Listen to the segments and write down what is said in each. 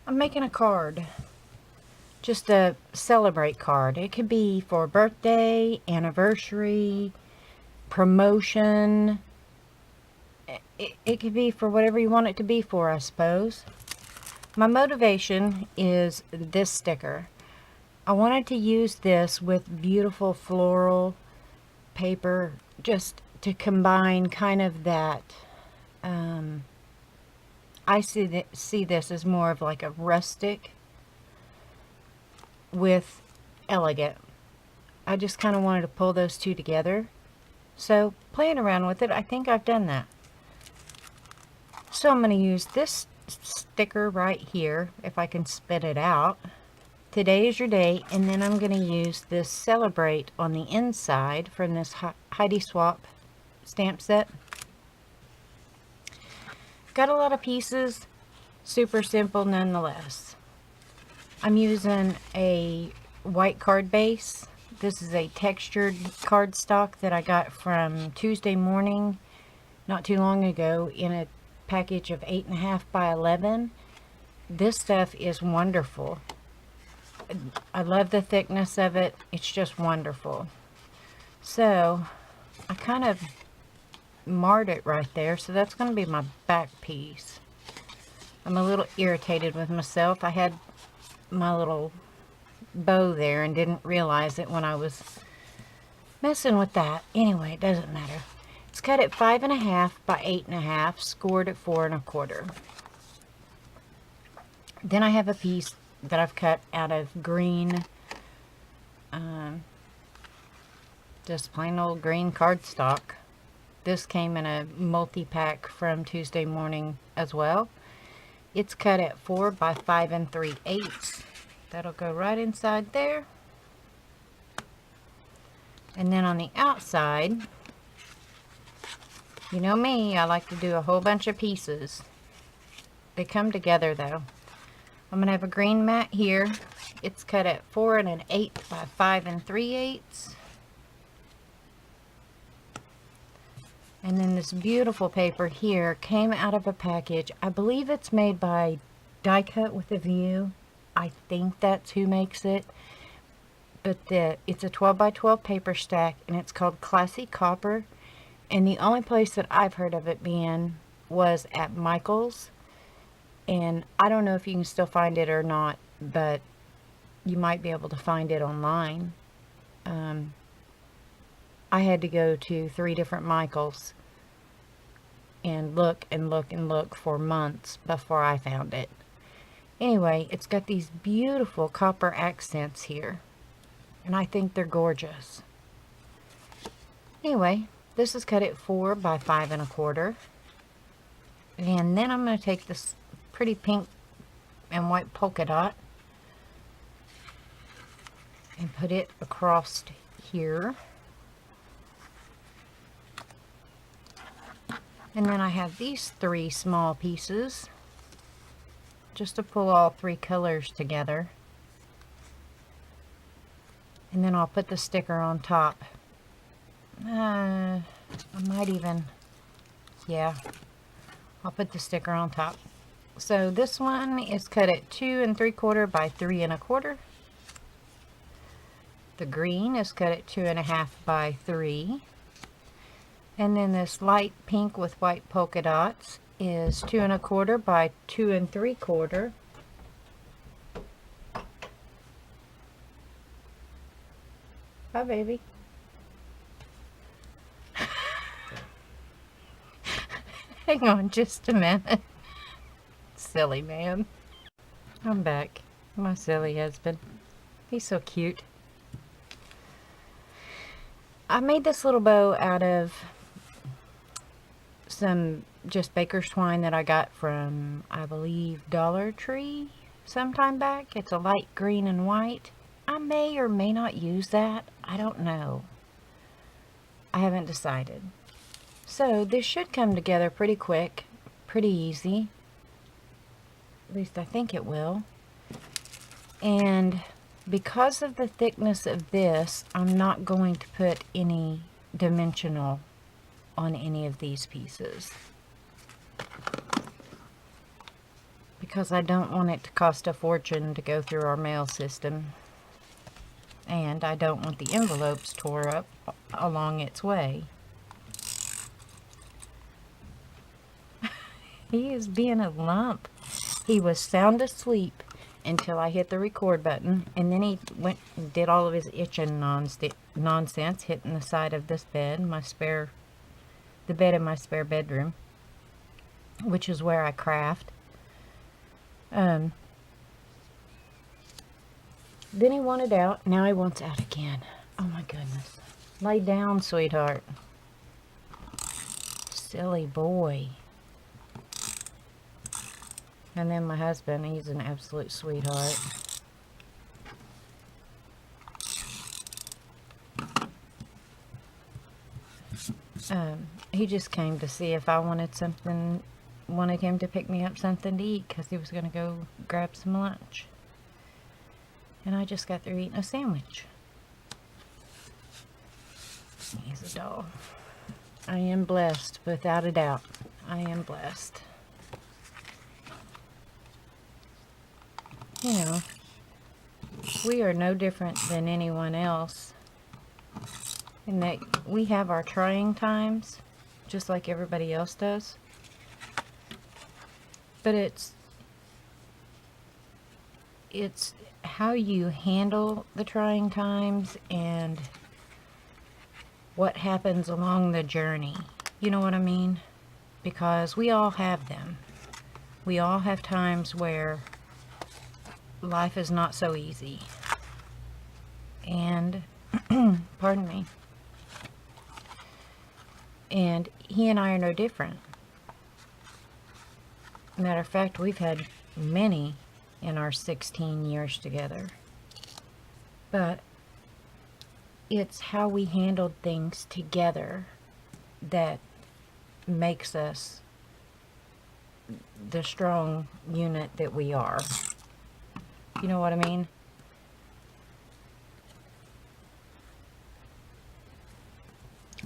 I'm making a card. Just a celebrate card. It could be for birthday, anniversary, promotion. It could be for whatever you want it to be for, I suppose. My motivation is this sticker. I wanted to use this with beautiful floral paper just to combine kind of that. I see this as more of like a rustic with elegant. I just kind of wanted to pull those two together. So playing around with it, I think I've done that. So I'm going to use this sticker right here, if I can spit it out. Today is your day, and then I'm going to use this Celebrate on the inside from this Heidi Swapp stamp set. Got a lot of pieces, super simple nonetheless. I'm using a white card base. This is a textured cardstock that I got from Tuesday Morning not too long ago in a package of 8.5 by 11. This stuff is wonderful. I love the thickness of it. It's just wonderful. So I kind of marred it right there, so that's going to be my back piece. I'm a little irritated with myself. I had my little bow there and didn't realize it when I was messing with that. Anyway, it doesn't matter. It's cut at 5.5 by 8.5, scored at 4 1/4. Then I have a piece that I've cut out of green, just plain old green cardstock. This came in a multi-pack from Tuesday Morning as well. It's cut at 4 by 5 3/8. That'll go right inside there. And then on the outside, you know me, I like to do a whole bunch of pieces. They come together though. I'm going to have a green mat here. It's cut at 4 1/8 by 5 3/8. And then this beautiful paper here came out of a package. I believe it's made by Die Cut with a View. I think that's who makes it. But it's a 12 by 12 paper stack, and it's called Classy Copper. And the only place that I've heard of it being was at Michael's. And I don't know if you can still find it or not, but you might be able to find it online. I had to go to 3 different Michaels and look and look and look for months before I found it. Anyway, it's got these beautiful copper accents here, and I think they're gorgeous. Anyway, this is cut at 4 by 5 1/4. And then I'm going to take this pretty pink and white polka dot and put it across here. And then I have these 3 small pieces just to pull all 3 colors together. And then I'll put the sticker on top. I might even, yeah, I'll put the sticker on top. So this one is cut at 2 3/4 by 3 1/4. The green is cut at 2.5 by 3. And then this light pink with white polka dots is 2 1/4 by 2 3/4. Hi, baby. Hang on just a minute. Silly man. I'm back. My silly husband. He's so cute. I made this little bow out of some just baker's twine that I got from, I believe, Dollar Tree sometime back. It's a light green and white. I may or may not use that. I don't know. I haven't decided. So this should come together pretty quick, pretty easy. At least I think it will. And because of the thickness of this, I'm not going to put any dimensional on any of these pieces, because I don't want it to cost a fortune to go through our mail system. And I don't want the envelopes tore up along its way. He is being a lump. He was sound asleep until I hit the record button, and then he went and did all of his itching nonsense, hitting the side of this bed, the bed in my spare bedroom, which is where I craft. Then he wanted out. Now he wants out again. Oh my goodness. Lay down, sweetheart. Silly boy. And then my husband, he's an absolute sweetheart. He just came to see if I wanted him to pick me up something to eat, because he was going to go grab some lunch. And I just got through eating a sandwich. He's a doll. I am blessed, without a doubt. I am blessed. You know, we are no different than anyone else in that we have our trying times, just like everybody else does. But it's how you handle the trying times and what happens along the journey. You know what I mean? Because we all have them. We all have times where life is not so easy. And, pardon me. And he and I are no different. Matter of fact, we've had many in our 16 years together. But it's how we handled things together that makes us the strong unit that we are. You know what I mean?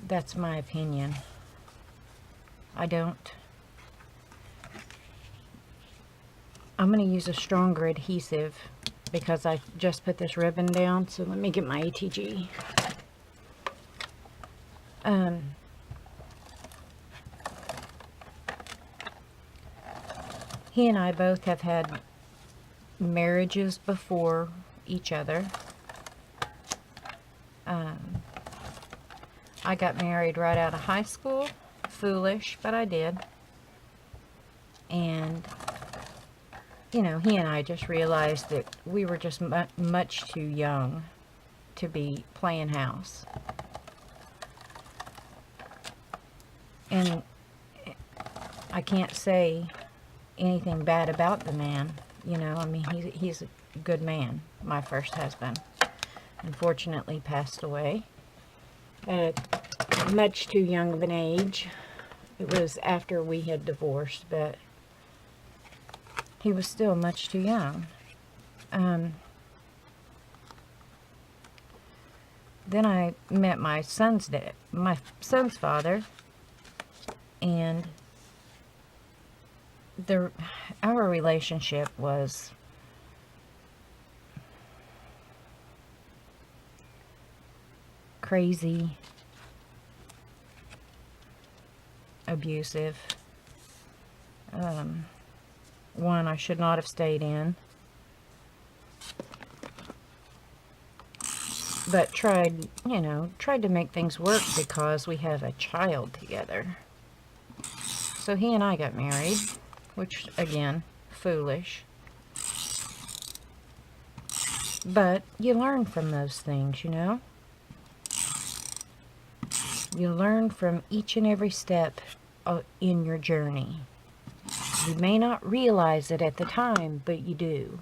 That's my opinion. I'm going to use a stronger adhesive because I just put this ribbon down. So let me get my ATG. He and I both have had marriages before each other. I got married right out of high school. Foolish, but I did. And, you know, he and I just realized that we were just much too young to be playing house. And I can't say anything bad about the man. You know, I mean, he's a good man. My first husband, unfortunately, passed away at much too young of an age. It was after we had divorced, but he was still much too young. Then I met my son's father, and our relationship was crazy, abusive, one I should not have stayed in, but tried to make things work because we have a child together. So he and I got married, which, again, foolish. But you learn from those things, you know? You learn from each and every step in your journey. You may not realize it at the time, but you do.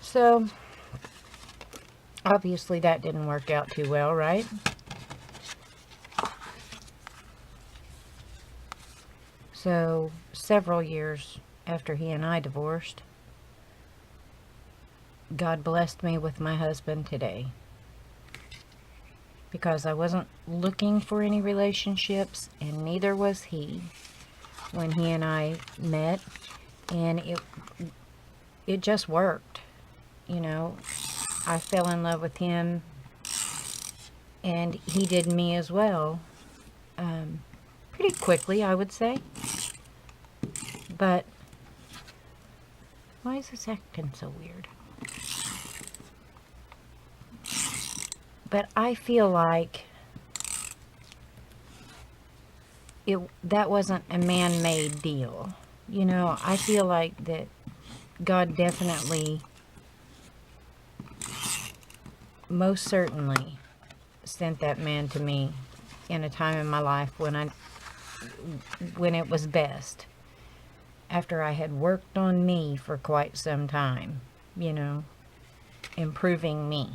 So, obviously that didn't work out too well, right? So, several years after he and I divorced, God blessed me with my husband today. Because I wasn't looking for any relationships, and neither was he when he and I met. And it just worked. You know, I fell in love with him, and he did me as well. Pretty quickly, I would say. But why is this acting so weird? But I feel like that wasn't a man-made deal. You know, I feel like that God definitely, most certainly, sent that man to me in a time in my life when it was best. After I had worked on me for quite some time, you know, improving me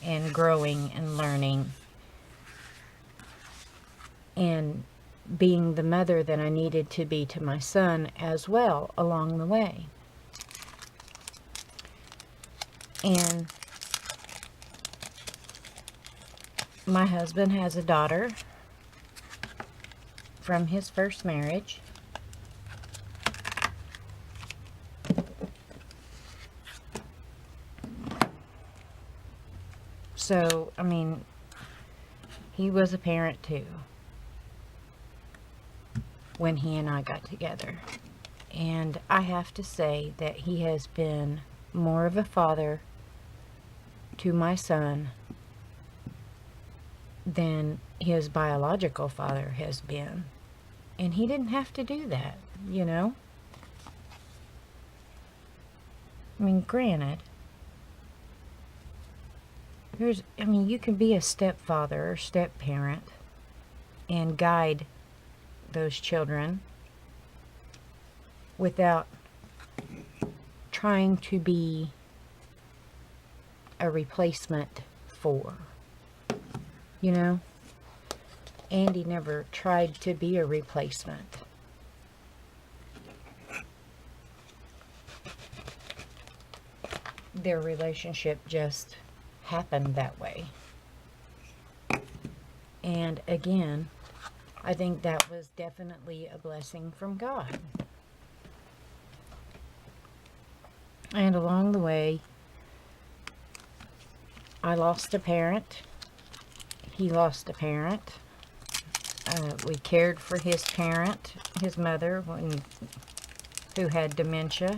and growing and learning and being the mother that I needed to be to my son as well along the way. And my husband has a daughter from his first marriage. So, I mean, he was a parent too when he and I got together. And I have to say that he has been more of a father to my son than his biological father has been. And he didn't have to do that, you know? I mean, granted, you can be a stepfather or step-parent and guide those children without trying to be a replacement for, you know? Andy never tried to be a replacement. Their relationship just happened that way. And again, I think that was definitely a blessing from God. And along the way, I lost a parent. He lost a parent. We cared for his parent, his mother, who had dementia.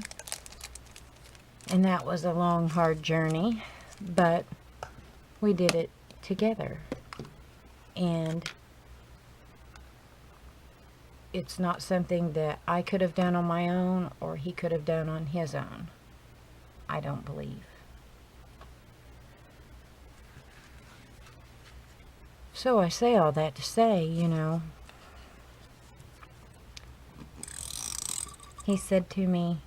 And that was a long, hard journey, but we did it together. And it's not something that I could have done on my own or he could have done on his own. I don't believe. So I say all that to say, you know, he said to me,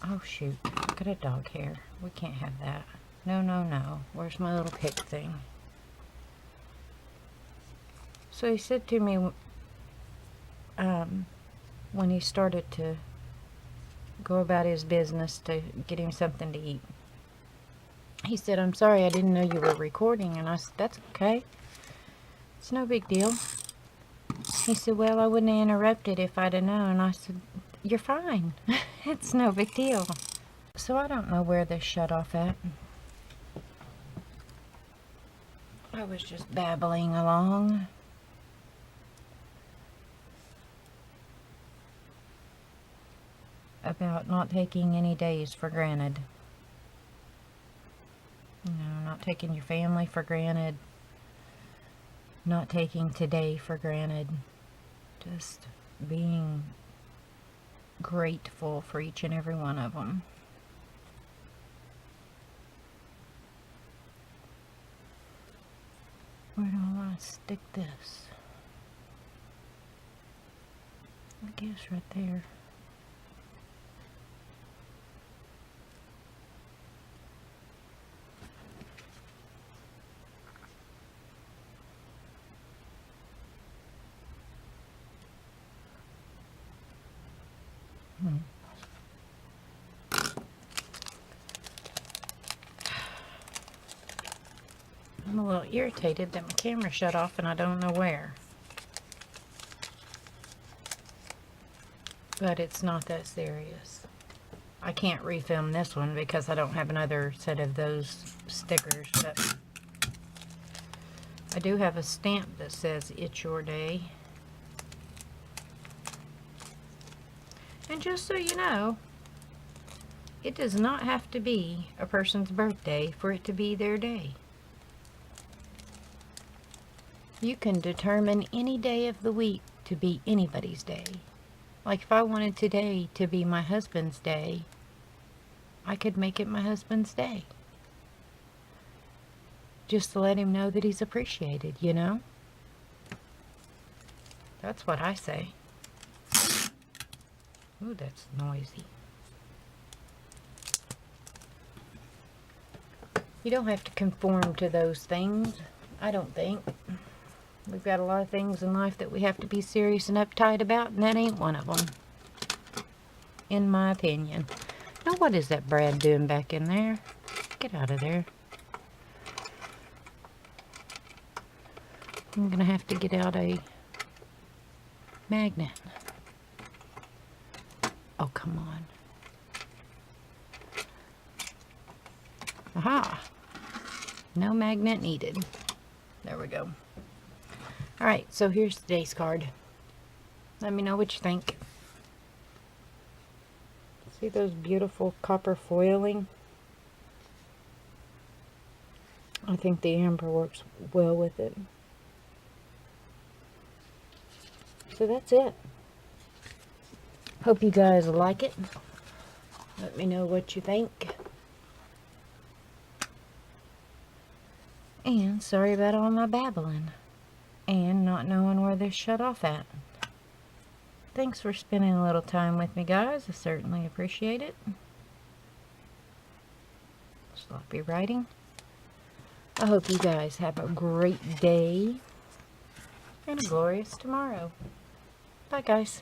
oh shoot, look at a dog hair. We can't have that. No, no, no. Where's my little pick thing? So he said to me, when he started to go about his business to get him something to eat, he said, I'm sorry, I didn't know you were recording. And I said, that's okay. It's no big deal. He said, well, I wouldn't have interrupted if I'd have known. And I said, you're fine. It's no big deal. So I don't know where this shut off at. I was just babbling along. About not taking any days for granted. You know, not taking your family for granted. Not taking today for granted. Just being grateful for each and every one of them. Where do I want to stick this? I guess right there. I'm a little irritated that my camera shut off and I don't know where. But it's not that serious. I can't refilm this one because I don't have another set of those stickers, but I do have a stamp that says it's your day. And just so you know, it does not have to be a person's birthday for it to be their day. You can determine any day of the week to be anybody's day. Like if I wanted today to be my husband's day, I could make it my husband's day. Just to let him know that he's appreciated, you know? That's what I say. Ooh, that's noisy. You don't have to conform to those things, I don't think. We've got a lot of things in life that we have to be serious and uptight about, and that ain't one of them, in my opinion. Now, what is that Brad doing back in there? Get out of there. I'm gonna have to get out a magnet. Oh, come on. Aha! No magnet needed. There we go. Alright, so here's today's card. Let me know what you think. See those beautiful copper foiling? I think the amber works well with it. So that's it. Hope you guys like it. Let me know what you think. And sorry about all my babbling. And not knowing where this shut off at. Thanks for spending a little time with me, guys. I certainly appreciate it. Sloppy writing. I hope you guys have a great day and a glorious tomorrow. Bye, guys.